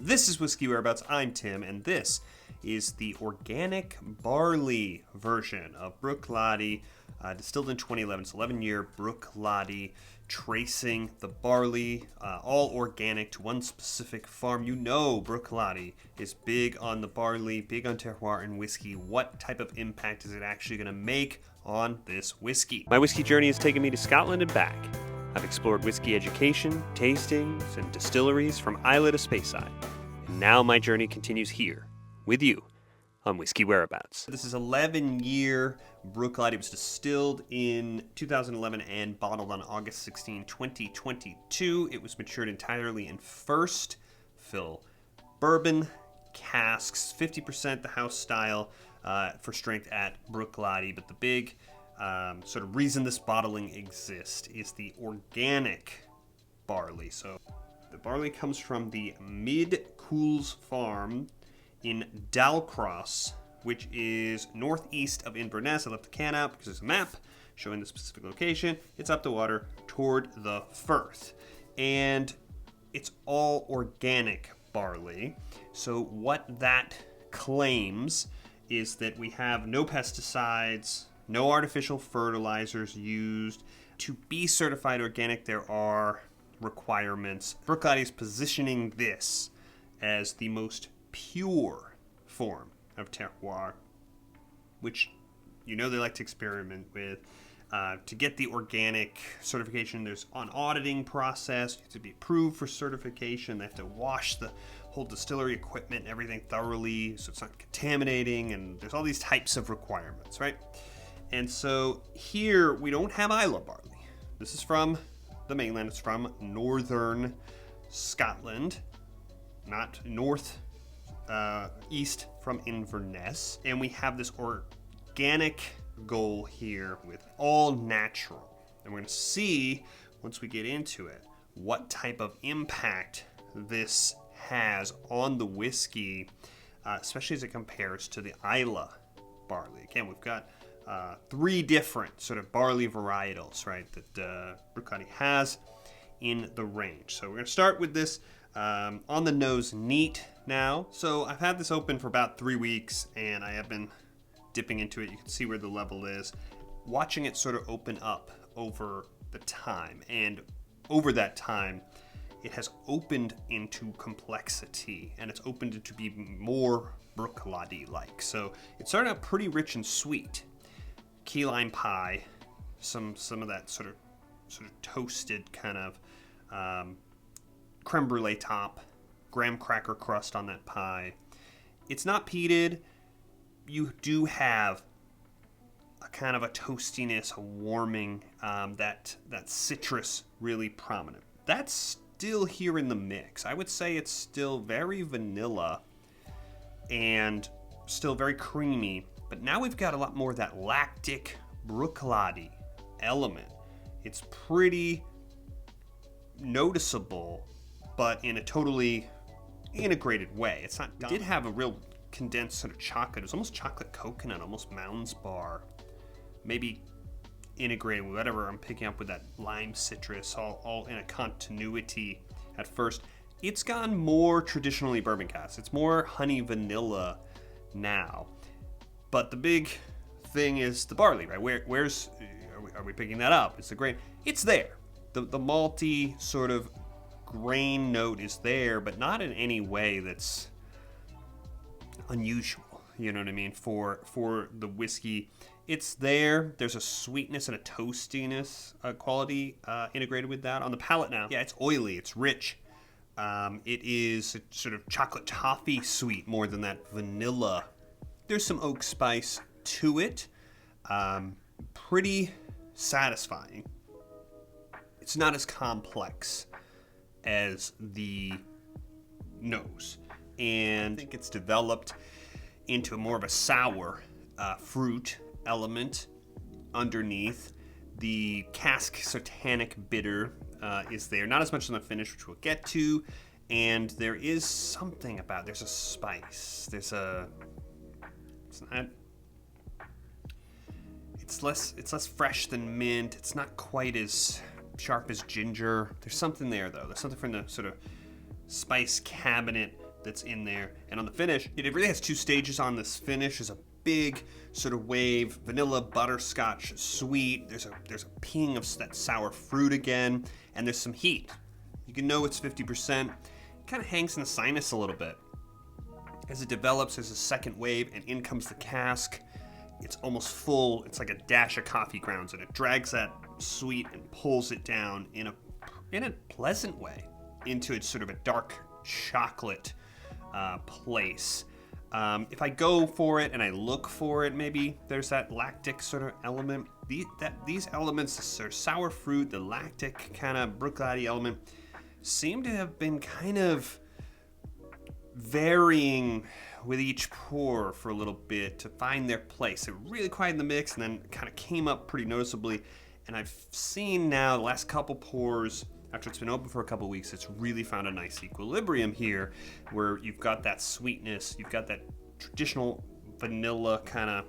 This is Whiskey Whereabouts. I'm Tim, and this is the organic barley version of Bruichladdich, distilled in 2011. It's 11-year Bruichladdich, tracing the barley, all organic to one specific farm. You know Bruichladdich is big on the barley, big on terroir and whiskey. What type of impact is it actually going to make on this whiskey? My whiskey journey has taken me to Scotland and back. I've explored whiskey education, tastings, and distilleries from Islay to Speyside. And now my journey continues here, with you, on Whiskey Whereabouts. This is 11-year Bruichladdich. It was distilled in 2011 and bottled on August 16, 2022. It was matured entirely in first fill bourbon casks, 50% the house style for strength at Bruichladdich. But the big sort of reason this bottling exists is the organic barley. So the barley comes from the Coul Farm in Dalcross, which is northeast of Inverness. I left the can out because there's a map showing the specific location. It's up the water toward the Firth. And it's all organic barley. So what that claims is that we have no pesticides, no artificial fertilizers used. To be certified organic, there are requirements. Bruichladdich is positioning this as the most pure form of terroir, which you know they like to experiment with. To get the organic certification, there's an auditing process. You have to be approved for certification. They have to wash the whole distillery equipment and everything thoroughly so it's not contaminating, and there's all these types of requirements, right? And so here we don't have Islay Barley. This is from the mainland. It's from northern Scotland, not east from Inverness. And we have this organic goal here with all natural. And we're going to see, once we get into it, what type of impact this has on the whiskey, especially as it compares to the Islay Barley. Again, we've got three different sort of barley varietals, right, that Bruichladdich has in the range. So we're going to start with this on the nose neat now. So I've had this open for about 3 weeks, and I have been dipping into it. You can see where the level is. Watching it sort of open up over the time, and over that time, it has opened into complexity, and it's opened it to be more Bruichladdich-like. So it started out pretty rich and sweet. Key lime pie, some of that sort of toasted kind of creme brulee top, graham cracker crust on that pie. It's not peated. You do have a kind of a toastiness, a warming, that citrus really prominent. That's still here in the mix. I would say it's still very vanilla and still very creamy. But now we've got a lot more of that lactic Bruichladdich element. It's pretty noticeable, but in a totally integrated way. It's not. It did have a real condensed sort of chocolate. It was almost chocolate coconut, almost Mounds Bar. Maybe integrated with whatever I'm picking up with that lime citrus, all in a continuity at first. It's gone more traditionally bourbon cast. It's more honey vanilla now. But the big thing is the barley, right? Are we picking that up? It's the grain. It's there. The malty sort of grain note is there, but not in any way that's unusual. You know what I mean? For the whiskey, it's there. There's a sweetness and a toastiness quality integrated with that. On the palate now, yeah, it's oily. It's rich. It is a sort of chocolate toffee sweet more than that vanilla. There's some oak spice to it. Pretty satisfying. It's not as complex as the nose. And I think it's developed into more of a sour fruit element underneath. The cask Sartanic bitter is there. Not as much on the finish, which we'll get to. And there is something about, there's a spice. It's less fresh than mint. It's not quite as sharp as ginger. There's something there, though. There's something from the sort of spice cabinet that's in there. And on the finish, it really has two stages on this finish. There's a big sort of wave, vanilla, butterscotch, sweet. There's a ping of that sour fruit again, and there's some heat. You can know it's 50%. It kind of hangs in the sinus a little bit. As it develops, there's a second wave, and in comes the cask. It's almost full. It's like a dash of coffee grounds, and it drags that sweet and pulls it down in a pleasant way into its sort of a dark chocolate place. If I go for it and I look for it, maybe there's that lactic sort of element. These elements, the sort of sour fruit, the lactic kind of Bruichladdich element, seem to have been kind of varying with each pour for a little bit to find their place. They were really quiet in the mix and then kind of came up pretty noticeably. And I've seen now the last couple pours, after it's been open for a couple weeks, it's really found a nice equilibrium here where you've got that sweetness, you've got that traditional vanilla kind of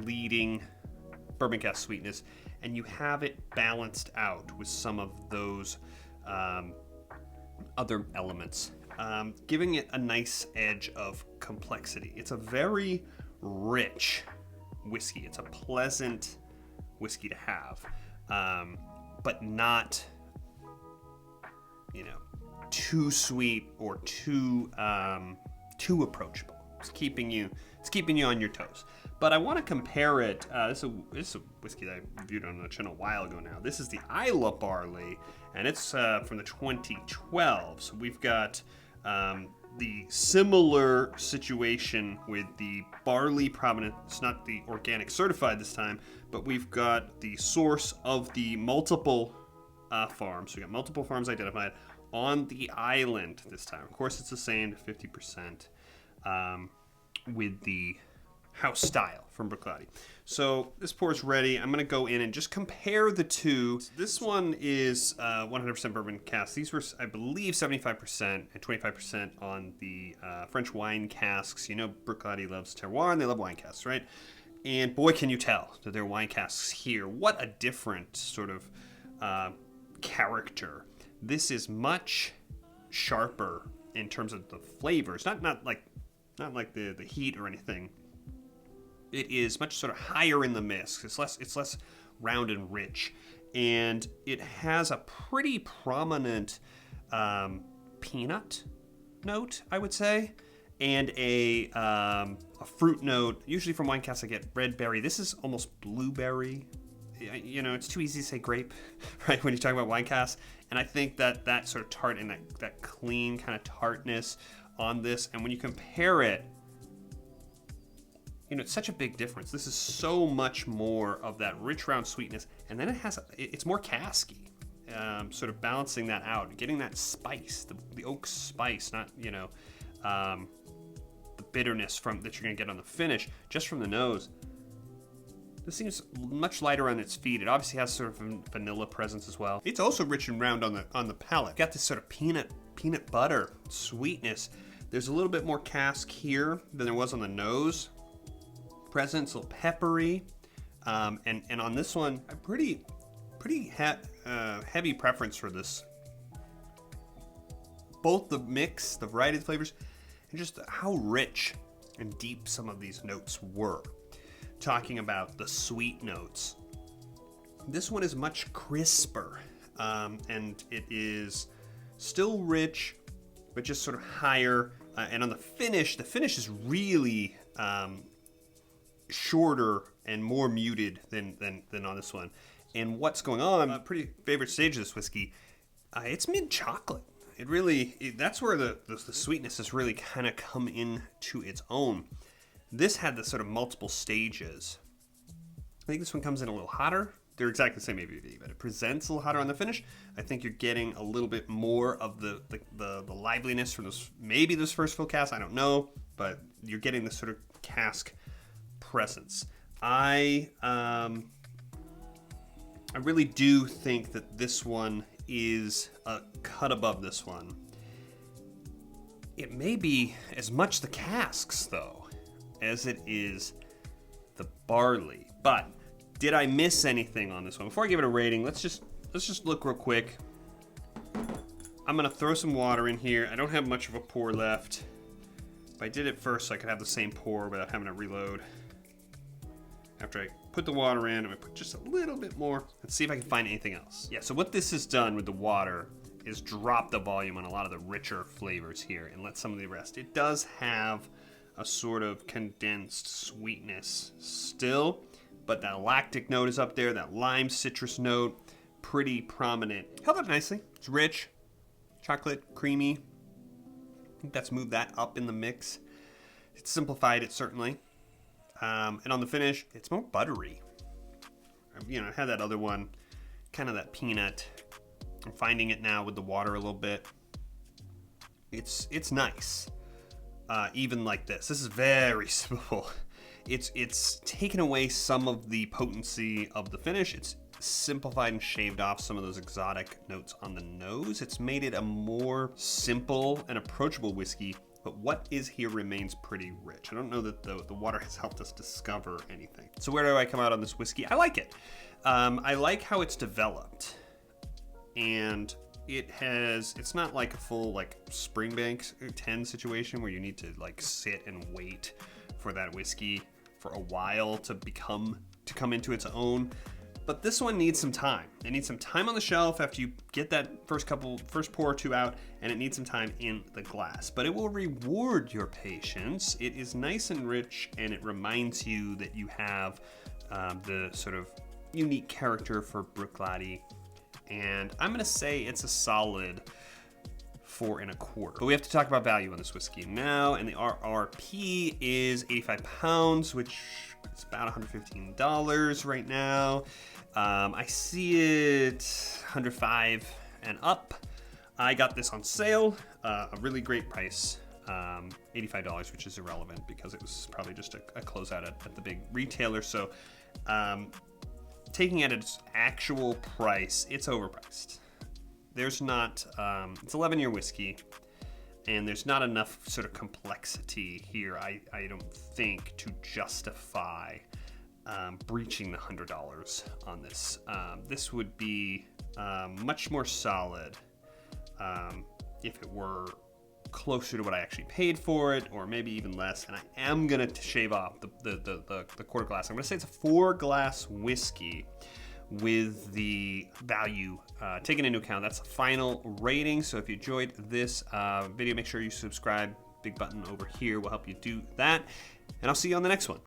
leading bourbon cask sweetness, and you have it balanced out with some of those other elements, giving it a nice edge of complexity. It's a very rich whiskey. It's a pleasant whiskey to have, but not, too sweet or too approachable. It's keeping you on your toes. But I want to compare it. This is a whiskey that I reviewed on the channel a while ago now. This is the Islay Barley, and it's from the 2012. So we've got the similar situation with the barley provenance. It's not the organic certified this time, but we've got the source of the multiple farms. So we got multiple farms identified on the island this time. Of course, it's the same, 50% with the house style from Bruichladdich. So this pour is ready. I'm going to go in and just compare the two. This one is 100% bourbon cask. These were, I believe, 75% and 25% on the French wine casks. Bruichladdich loves terroir and they love wine casks, right? And boy, can you tell that they're wine casks here. What a different sort of character. This is much sharper in terms of the flavors. Not like the heat or anything. It is much sort of higher in the mix. It's less round and rich, and it has a pretty prominent peanut note, I would say, and a fruit note. Usually from wine casks I get red berry. This is almost blueberry. It's too easy to say grape, right, when you talk about wine casks. And I think that sort of tart and that clean kind of tartness on this, and when you compare it, it's such a big difference. This is so much more of that rich, round sweetness, and then it's more casky, sort of balancing that out, getting that spice, the oak spice, not, the bitterness that you're going to get on the finish, just from the nose. This seems much lighter on its feet. It obviously has sort of a vanilla presence as well. It's also rich and round on the palate. Got this sort of peanut butter sweetness. There's a little bit more cask here than there was on the nose. Presence, a little peppery, and on this one, a pretty heavy preference for this. Both the mix, the variety of flavors, and just how rich and deep some of these notes were. Talking about the sweet notes, this one is much crisper, and it is still rich, but just sort of higher. And on the finish is really shorter and more muted than on this one. And what's going on? Pretty favorite stage of this whiskey. It's mint chocolate. That's where the sweetness has really kind of come into its own. This had the sort of multiple stages. I think this one comes in a little hotter. They're exactly the same ABV, but it presents a little hotter on the finish. I think you're getting a little bit more of the liveliness from those first fill casks. I don't know, but you're getting this sort of cask presence. I really do think that this one is a cut above this one. It may be as much the casks, though, as it is the barley. But did I miss anything on this one? Before I give it a rating, let's just look real quick. I'm gonna throw some water in here. I don't have much of a pour left. If I did it first, so I could have the same pour without having to reload. After I put the water in, I'm gonna put just a little bit more. Let's see if I can find anything else. Yeah, so what this has done with the water is drop the volume on a lot of the richer flavors here and let some of the rest. It does have a sort of condensed sweetness still, but that lactic note is up there, that lime citrus note, pretty prominent. Held up nicely. It's rich, chocolate, creamy. I think that's moved that up in the mix. It's simplified it certainly. And on the finish, it's more buttery. You know, I had that other one, kind of that peanut. I'm finding it now with the water a little bit. It's nice. Even like this. This is very simple. It's taken away some of the potency of the finish. It's simplified and shaved off some of those exotic notes on the nose. It's made it a more simple and approachable whiskey, but what is here remains pretty rich. I don't know that the water has helped us discover anything. So where do I come out on this whiskey? I like it. I like how it's developed. And it's not like a full like Springbank 10 situation where you need to like sit and wait for that whiskey for a while to come into its own. But this one needs some time. It needs some time on the shelf after you get that first pour or two out, and it needs some time in the glass. But it will reward your patience. It is nice and rich, and it reminds you that you have the sort of unique character for Bruichladdich. And I'm gonna say it's a solid 4 1/4. But we have to talk about value on this whiskey now, and the RRP is 85 pounds, which is about $115 right now. I see it 105 and up. I got this on sale, a really great price, $85, which is irrelevant because it was probably just a closeout at the big retailer. So taking it at its actual price, it's overpriced. There's not, it's 11-year whiskey, and there's not enough sort of complexity here, I don't think, to justify breaching the $100 on this. This would be much more solid if it were closer to what I actually paid for it, or maybe even less. And I am gonna shave off the quarter glass. I'm gonna say it's a 4-glass whiskey with the value taken into account. That's the final rating. So if you enjoyed this video, make sure you subscribe. Big button over here will help you do that. And I'll see you on the next one.